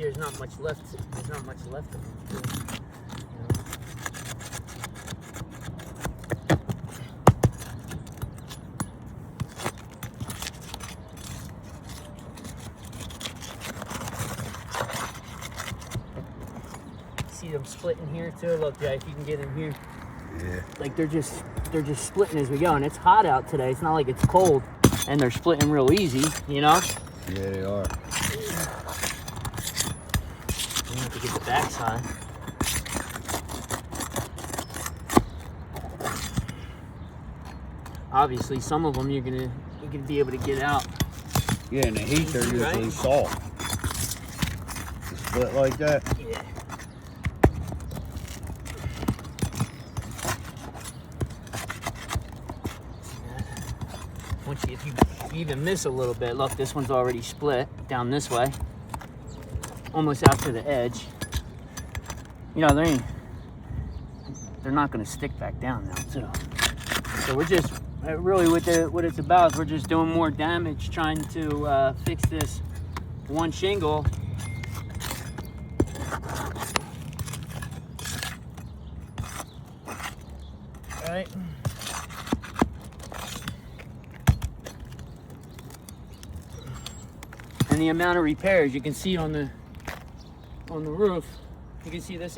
see there's not much left. There's not much left of them. You know? See them splitting here too. Look, yeah, if you can get in here. Yeah. Like they're just splitting as we go, and it's hot out today. It's not like it's cold, and they're splitting real easy, you know. Yeah, they are. You have to get the backside. Obviously, some of them you're gonna be able to get out. Yeah, in the heat they're usually Right? soft. To split like that. Yeah. Once if you even miss a little bit, look, this one's already split down this way, almost out to the edge. You know, they're not going to stick back down now, too. So we're just really what it's about is we're just doing more damage, trying to fix this one shingle. All right. And the amount of repairs you can see on the roof, you can see this